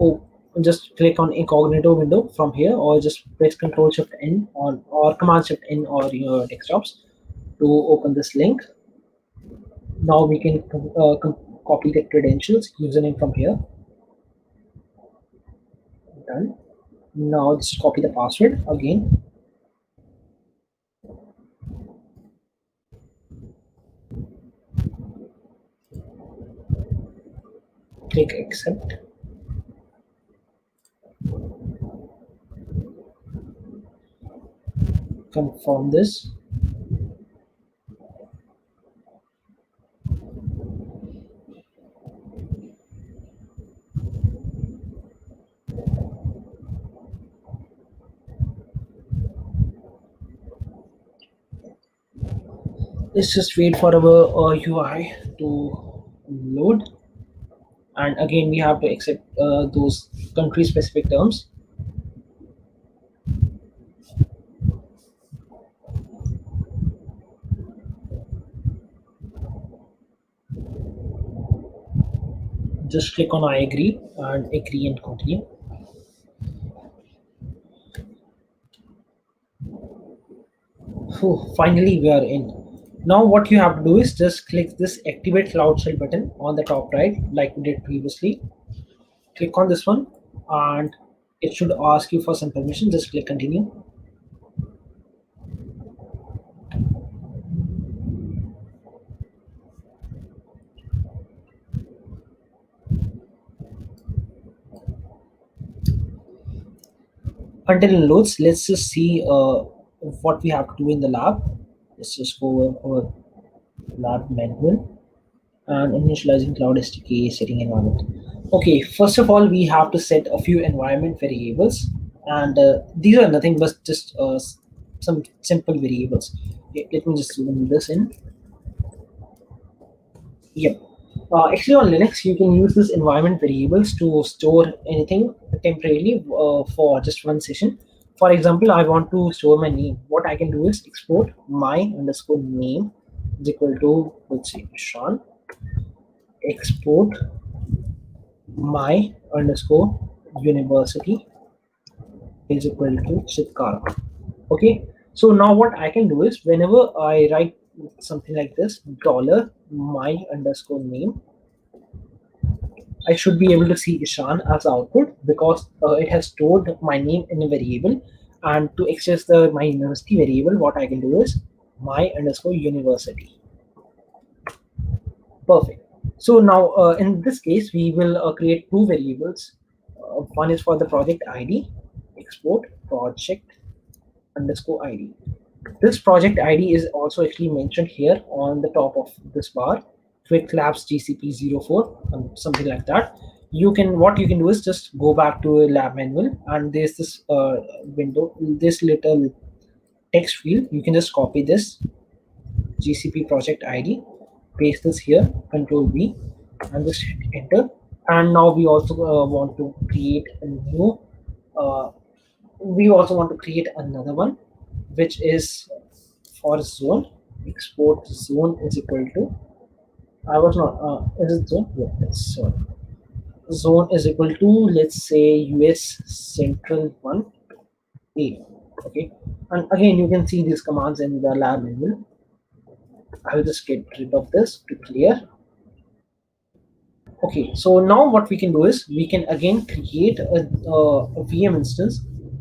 Oh, just click on incognito window from here, or just press Control Shift N on or Command Shift N or your desktops to open this link. Now we can copy the credentials, username from here. Done. Now just copy the password again. Click accept. Confirm this. Let's just wait for our UI to load. And again, we have to accept those country specific terms. Just click on I agree and continue. Finally, we are in. Now, what you have to do is just click this activate cloud shell button on the top right, like we did previously. Click on this one, and it should ask you for some permission. Just click continue. Until it loads, let's just see what we have to do in the lab. Let's just go over lab manual and initializing cloud SDK setting environment. Okay, first of all, we have to set a few environment variables, and these are nothing but just some simple variables. Okay, let me just zoom this in. Yep. Actually, on Linux, you can use this environment variables to store anything temporarily for just one session. For example, I want to store my name. What I can do is export my underscore name is equal to, let's say, Sean. Export my underscore university is equal to Chitkara. Okay. So now what I can do is whenever I write something like this, dollar my underscore name, I should be able to see Ishan as output because it has stored my name in a variable. And to access the my university variable, what I can do is my underscore university. Perfect. So now in this case, we will create two variables. One is for the project ID, export project underscore ID. This project ID is also actually mentioned here on the top of this bar, Quick Labs GCP 04, something like that. What you can do is just go back to a lab manual, and there's this window, this little text field. You can just copy this GCP project ID, paste this here, Control V, and just hit enter. And now we also want to create a new. Uh, we also want to create another one, which is for zone. Export zone is equal to. I was not. Is it zone? Yeah, it's zone. Zone is equal to, let's say, US Central 1A. Okay, and again you can see these commands in the lab manual. I will just get rid of this to clear. Okay, so now what we can do is we can again create a VM instance.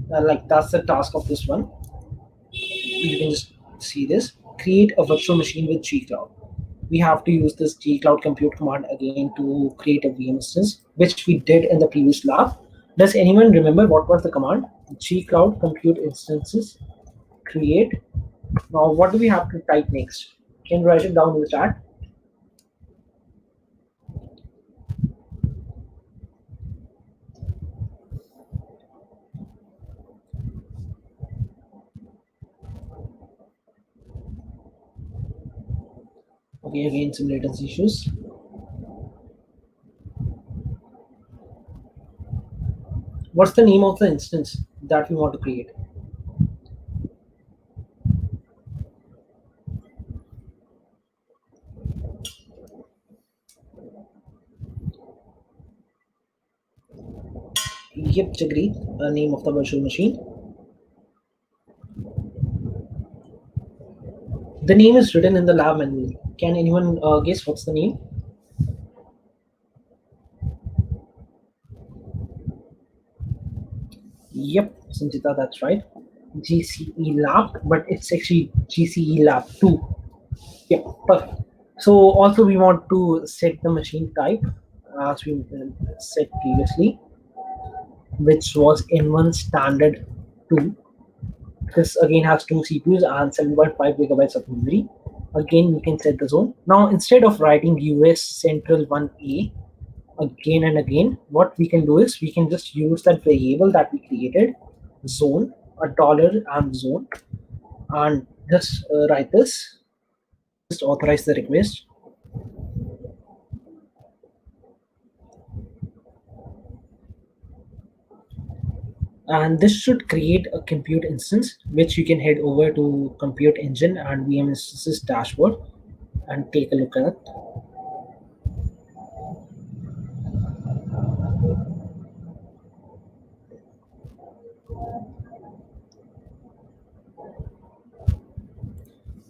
Like that's the task of this one. You can just see this. Create a virtual machine with Gcloud. We have to use this Gcloud compute command again to create a VM instance, which we did in the previous lab. Does anyone remember what was the command? Gcloud compute instances create. Now, what do we have to type next? Can you write it down in the chat? Okay, again some latency issues. What's the name of the instance that we want to create? Yep, agreed. Name of the virtual machine. The name is written in the lab manual. Can anyone guess what's the name? Yep, Sanjita, that's right. GCE Lab, but it's actually GCE Lab 2. Yep, perfect. So also we want to set the machine type as we said previously, which was N1 standard 2. This again has two CPUs and 7.5 gigabytes of memory. Again, we can set the zone. Now, instead of writing US Central 1A again and again, what we can do is we can just use that variable that we created, zone, a dollar and zone, and just write this, just authorize the request. And this should create a compute instance, which you can head over to Compute Engine and VM Instances dashboard and take a look at it.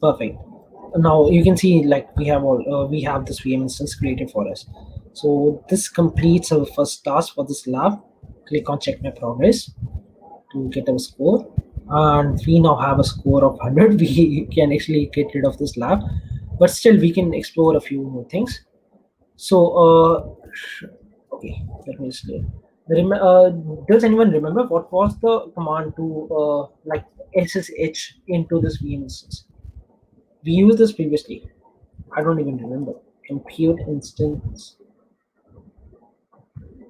Perfect. Now you can see like we have this VM instance created for us. So this completes our first task for this lab. Click on check my progress to get our score, and we now have a score of 100. We can actually get rid of this lab, but still we can explore a few more things. So okay, let me just does anyone remember what was the command to like SSH into this VM instance? We used this previously. I don't even remember. Compute instance.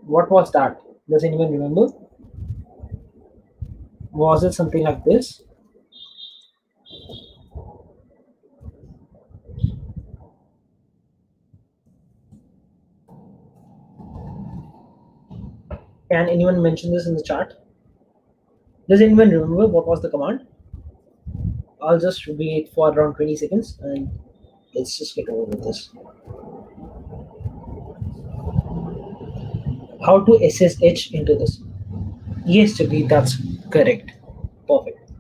What was that? Does anyone remember? Was it something like this? Can anyone mention this in the chat? Does anyone remember what was the command? I'll just wait for around 20 seconds and let's just get over with this. How to SSH into this? Yes, Jagdeep, that's correct. Perfect.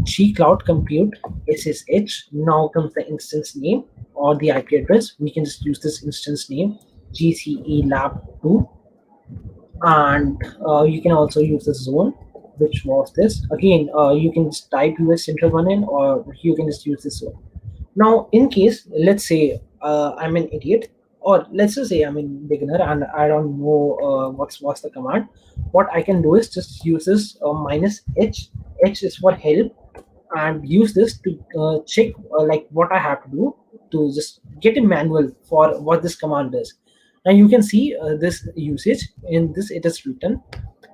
Gcloud compute SSH. Now comes the instance name or the IP address. We can just use this instance name GCE Lab 2, and you can also use the zone, which was this. Again, you can just type US Central 1 in, or you can just use this zone. Now, in case, let's say I'm an idiot, or let's just say I'm a beginner and I don't know what's the command. What I can do is just use this minus H. H is for help, and use this to check like what I have to do to just get a manual for what this command does. Now you can see this usage in this. It is written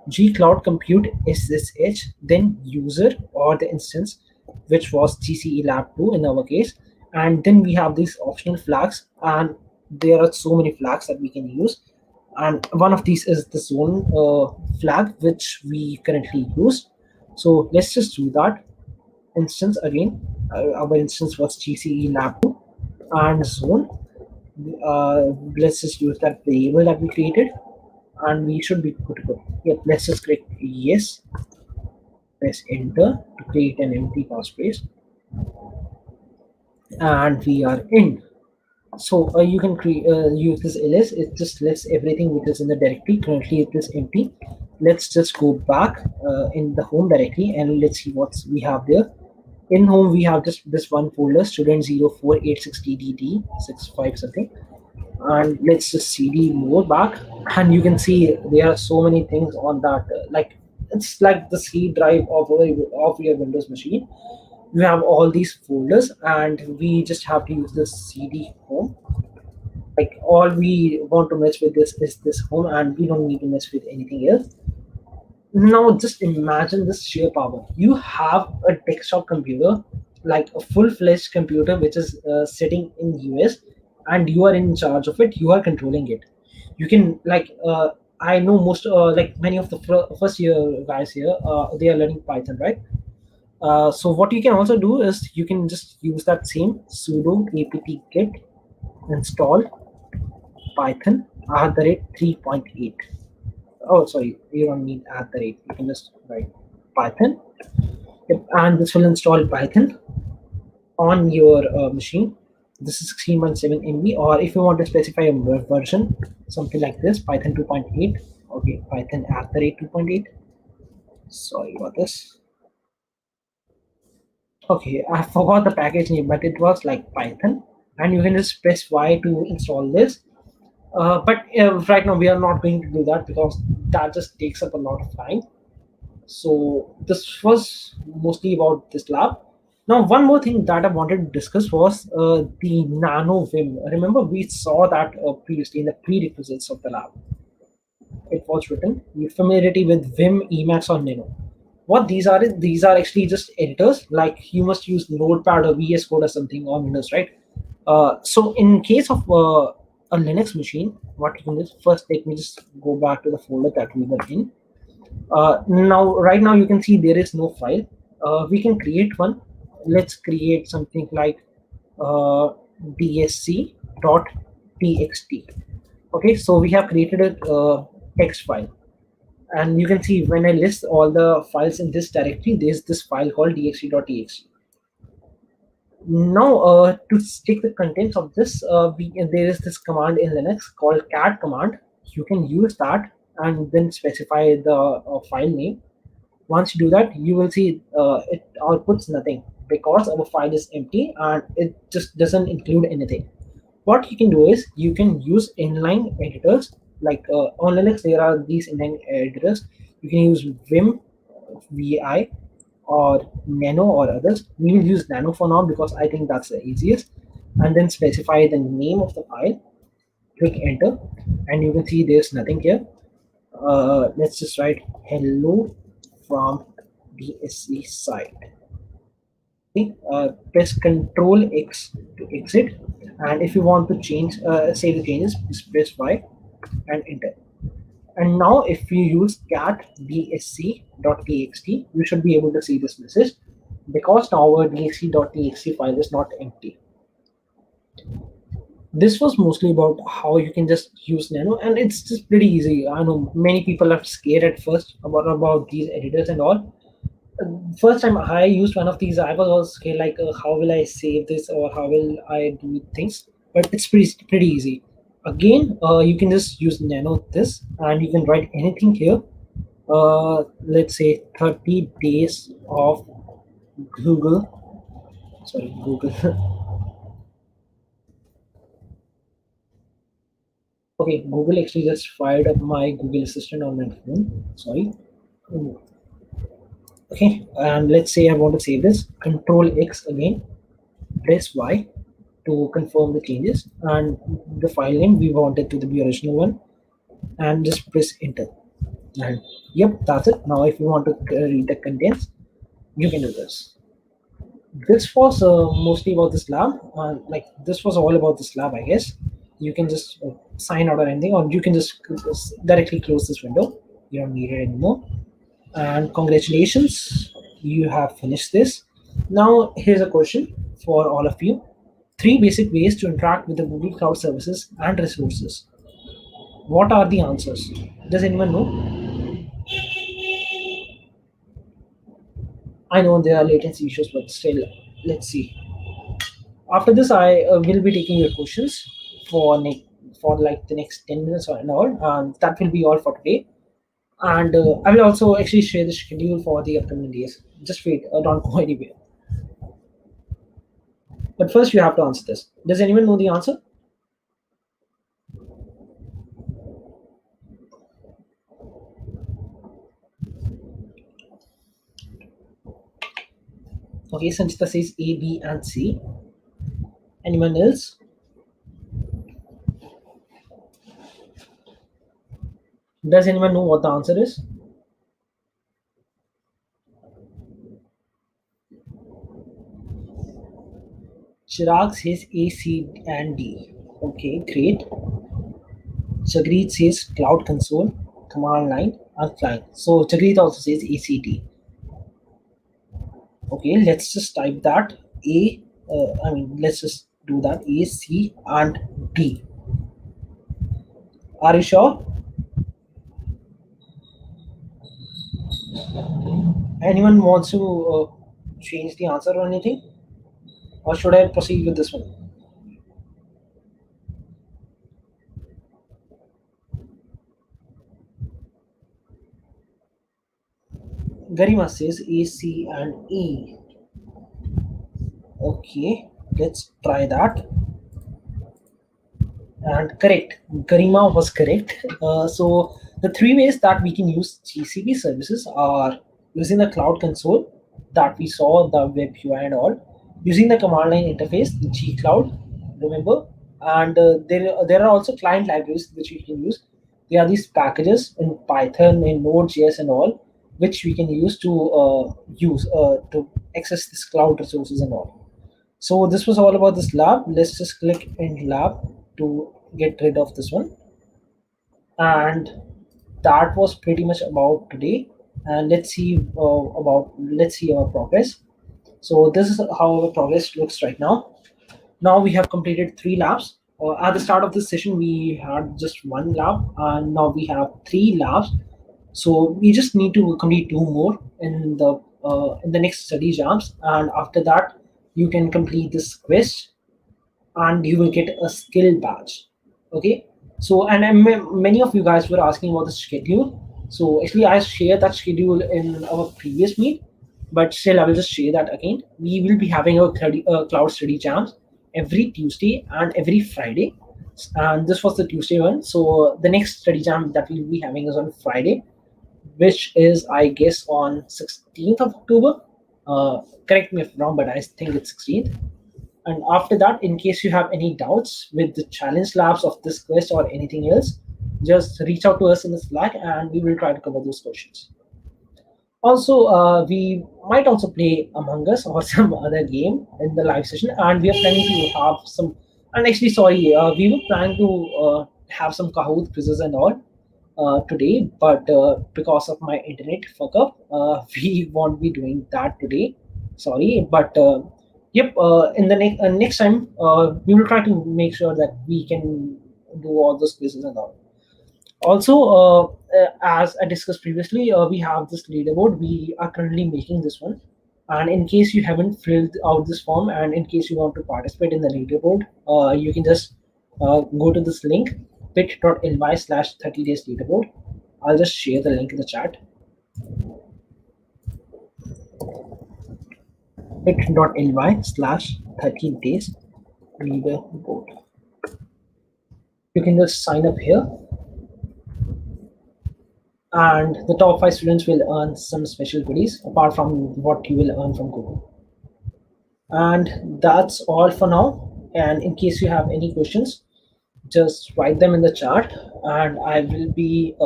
gcloud compute SSH, then user or the instance, which was GCE Lab 2 in our case, and then we have these optional flags, and there are so many flags that we can use, and one of these is the zone flag, which we currently use. So let's just do that. Instance again, our instance was GCE Lab 2 and zone. Let's just use that variable that we created, and we should be good to go. Yep, let's just click yes, press enter to create an empty task space, and we are in. So you can use this ls. It just lists everything which is in the directory. Currently it is empty. Let's just go back in the home directory and let's see what we have there. In home we have just this one folder, student 04860dd 65 something, and let's just cd more back, and you can see there are so many things on that. Like it's like the C drive of your Windows machine. You have all these folders, and we just have to use this cd home. Like all we want to mess with this is this home, and we don't need to mess with anything else. Now just imagine this sheer power. You have a desktop computer like a full-fledged computer which is sitting in US, and you are in charge of it. You are controlling it. You can I know most like many of the first year guys here, they are learning Python, right? So what you can also do is you can just use that same sudo apt get install python @3.8. Oh, sorry, you don't need at the rate. You can just write Python. Yep, and this will install Python on your machine. This is 16.7 MB, or if you want to specify a version, something like this, Python 2.8. Okay, Python @ 2.8. Sorry about this. Okay, I forgot the package name, but it was like Python, and you can just press Y to install this. But right now we are not going to do that because that just takes up a lot of time. So this was mostly about this lab. Now, one more thing that I wanted to discuss was the nano Vim. Remember, we saw that previously in the prerequisites of the lab. It was written with familiarity with Vim, Emacs, or Nano. What these are is these are actually just editors. Like you must use Notepad or VS Code or something on Windows, right? So in case of a Linux machine, what you can do is first let me just go back to the folder that we were in. Now, right now, you can see there is no file. We can create one. Let's create something like uh, dsc.txt. Okay, so we have created a text file, and you can see when I list all the files in this directory, there's this file called dxt.txt. Now, to stick the contents of this, there is this command in Linux called cat command. You can use that and then specify the file name. Once you do that, you will see it outputs nothing because our file is empty and it just doesn't include anything. What you can do is you can use inline editors. Like on Linux, there are these inline editors. You can use Vim, VI, or Nano or others. We will use Nano for now because I think that's the easiest. And then specify the name of the file. Click enter, and you can see there's nothing here. Let's just write hello from DSC site. Okay, press Control X to exit, and if you want to change, save the changes, just press Y and enter. And now, if you use cat dsc.txt, you should be able to see this message because now our dsc.txt file is not empty. This was mostly about how you can just use Nano, and it's just pretty easy. I know many people are scared at first about these editors and all. First time I used one of these, I was also scared, like how will I save this or how will I do things? But it's pretty easy. Again, you can just use Nano this, and you can write anything here. Let's say 30 days of Google. Sorry, Google. Okay, Google actually just fired up my Google Assistant on my phone. Sorry. Okay, and let's say I want to save this. Control X again. Press Y to confirm the changes, and the file name we want it to be original one, and just press enter. And yep, that's it. Now, if you want to read the contents, you can do this. This was mostly about this lab. Like this was all about this lab, I guess. You can just sign out or anything, or you can just directly close this window. You don't need it anymore. And congratulations, you have finished this. Now, here's a question for all of you: three basic ways to interact with the Google Cloud services and resources. What are the answers? Does anyone know? I know there are latency issues, but still, let's see. After this, I will be taking your questions for for like the next 10 minutes or an hour, and that will be all for today. And I will also actually share the schedule for the upcoming days. Just wait, don't go anywhere. But first, you have to answer this. Does anyone know the answer? Okay, Sanchita says A, B, and C. Anyone else? Does anyone know what the answer is? Chirag says A, C, and D. Okay, great. Jagreet says Cloud Console, Command Line, and Client. So Jagreet also says ACD. Okay, let's just type that A. Let's just do that A, C, and D. Are you sure? Anyone wants to change the answer or anything? Or should I proceed with this one? Garima says A, C, and E. Okay, let's try that. And correct, Garima was correct. So the three ways that we can use GCP services are using the Cloud Console that we saw, the web UI and all, using the command line interface, the G Cloud, remember, and there are also client libraries which we can use. There are these packages in Python, in Node.js and all, which we can use to access this cloud resources and all. So this was all about this lab. Let's just click in lab to get rid of this one. And that was pretty much about today. And let's see our progress. So this is how our progress looks right now. Now we have completed three labs. At the start of this session, we had just one lab, and now we have three labs. So we just need to complete two more in the next study jams, and after that, you can complete this quiz and you will get a skill badge. Okay, so many of you guys were asking about the schedule. So actually I shared that schedule in our previous meet, but still I will just share that again. We will be having our cloud study jams every Tuesday and every Friday, and this was the Tuesday one. So the next study jam that we'll be having is on Friday, which is I guess on 16th of October. Correct me if I'm wrong, but I think it's 16th. And after that, in case you have any doubts with the challenge labs of this quest or anything else, just reach out to us in the Slack and we will try to cover those questions. Also, we might also play Among Us or some other game in the live session, and we are planning to have some. And actually, sorry, we were planning to have some Kahoot quizzes and all today, but because of my internet fuck up, we won't be doing that today. Sorry, but yep, in the next time, we will try to make sure that we can do all those quizzes and all. Also, as I discussed previously, we have this leaderboard. We are currently making this one. And in case you haven't filled out this form and in case you want to participate in the leaderboard, you can just go to this link, bit.ly/30 days leaderboard. I'll just share the link in the chat. bit.ly/30 days leaderboard. You can just sign up here, and the top 5 students will earn some special goodies apart from what you will earn from Google. And that's all for now. And in case you have any questions, just write them in the chat and I will be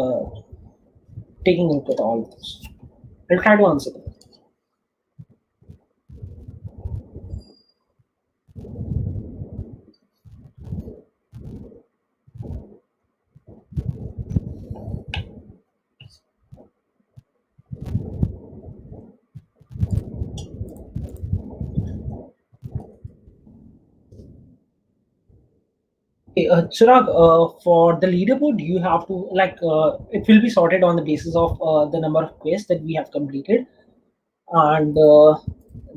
taking a look at all of those. I'll try to answer them. Okay, Chirag, for the leaderboard, you have to it will be sorted on the basis of the number of quests that we have completed, and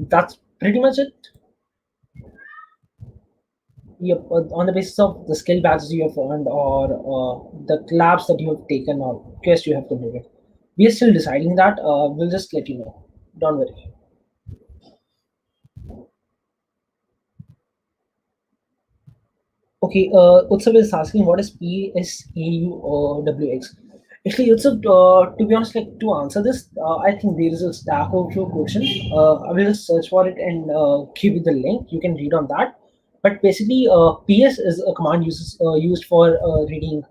that's pretty much it. Yep, on the basis of the skill badges you have earned or the labs that you have taken or quests you have completed. We are still deciding that. We'll just let you know. Don't worry. Okay, Utsav is asking what is PSAUWX. Actually, Utsav, to be honest, like to answer this, I think there is a Stack Overflow question. I will just search for it and give you the link. You can read on that. But basically, PS is a command used for reading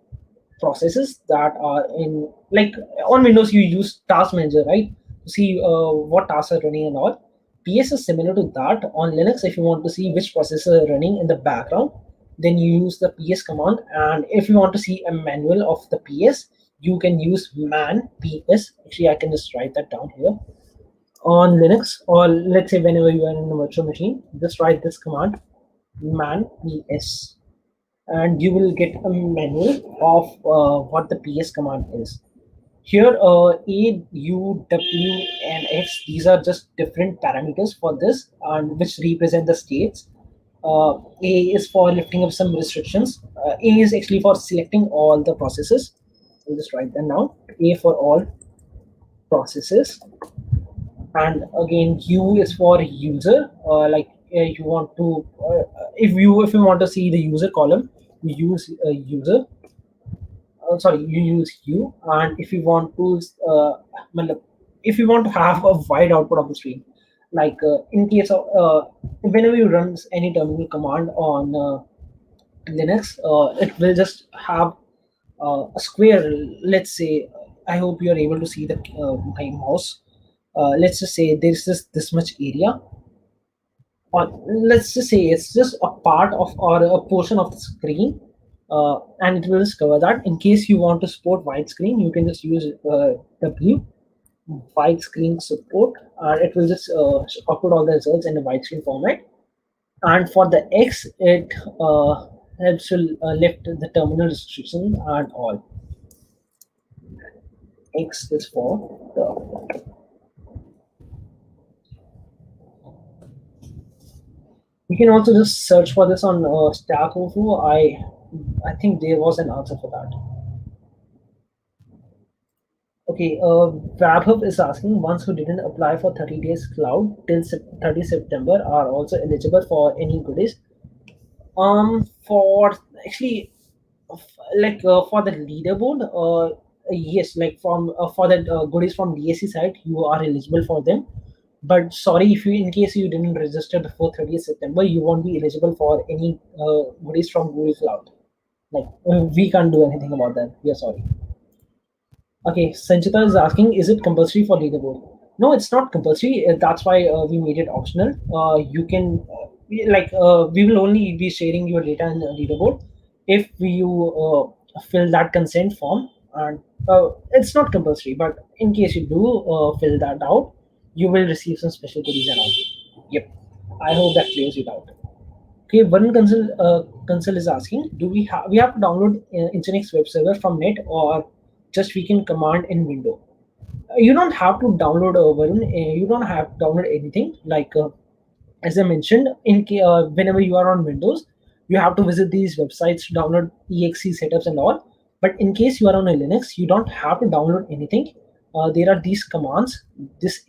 processes that are in like on Windows. You use Task Manager, right? To see what tasks are running and all. PS is similar to that. On Linux, if you want to see which processor running in the background, then you use the PS command. And if you want to see a manual of the PS, you can use man PS. Actually, I can just write that down here. On Linux, or let's say whenever you are in a virtual machine, just write this command, man PS, and you will get a manual of what the PS command is. Here, A, U, W, and X, these are just different parameters for this, and which represent the states. A is for lifting up some restrictions. A is actually for selecting all the processes. I'll just write them down. A for all processes. And again, U is for user. You want to, if you want to see the user column, you use user. Sorry, you use U. And if you want to if you want to have a wide output of the screen, like in case of whenever you run any terminal command on Linux, it will just have a square. Let's say, I hope you are able to see the my mouse. Let's just say there's just this much area, or let's just say it's just a part of, or a portion of the screen, and it will just cover that. In case you want to support widescreen, you can just use W, widescreen support, and it will just output all the results in a widescreen format. And for the X, it helps to lift the terminal restriction and all. X is for the. You can also just search for this on Stack Overflow. I think there was an answer for that. Okay, WebHub is asking, ones who didn't apply for 30 days cloud till 30 September are also eligible for any goodies. For actually, for the leaderboard, yes, like from for the goodies from DSC side, you are eligible for them. But sorry, if you, in case you didn't register before 30th September, you won't be eligible for any goodies from Google Cloud. Like, we can't do anything about that. We are sorry. Okay, Sanchita is asking, is it compulsory for leaderboard? No, it's not compulsory. That's why we made it optional. You can, we will only be sharing your data in the leaderboard if you fill that consent form. And it's not compulsory, but in case you do fill that out, you will receive some special goodies and all. Yep. I hope that clears it out. Okay, Varun Console is asking, do we have to download Nginx web server from net, or just we can command in window? You don't have to download Varun. You don't have to download anything. Like as I mentioned, whenever you are on Windows, you have to visit these websites to download exe setups and all. But in case you are on a Linux, you don't have to download anything. There are these commands, this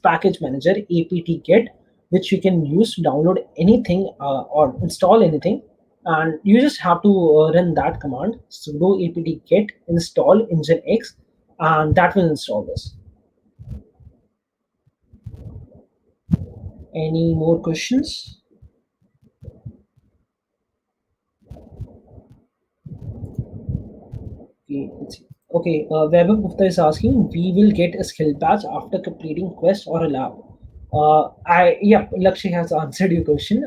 package manager apt-get, which you can use to download anything or install anything, and you just have to run that command, sudo apt-get install Nginx, and that will install this. Any more questions? Okay, let's see. Okay, Vaibhav Gupta is asking, we will get a skill badge after completing quest or a lab. Lakshya has answered your question.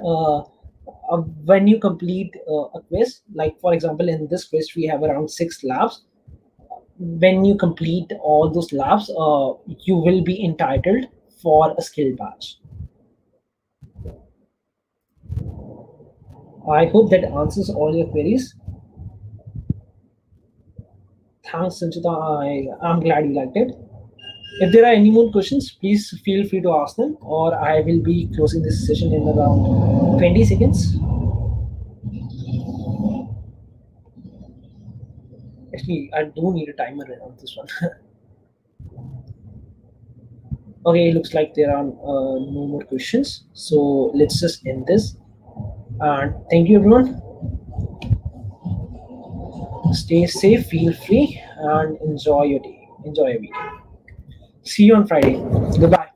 When you complete a quest, like for example, in this quest, we have around 6 labs. When you complete all those labs, you will be entitled for a skill badge. I hope that answers all your queries. Thanks, Sanchita. I'm glad you liked it. If there are any more questions, please feel free to ask them, or I will be closing this session in around 20 seconds. Actually, I do need a timer on this one. Okay, looks like there are no more questions. So let's just end this. And thank you, everyone. Stay safe, feel free, and enjoy your day. Enjoy your weekend. See you on Friday. Goodbye.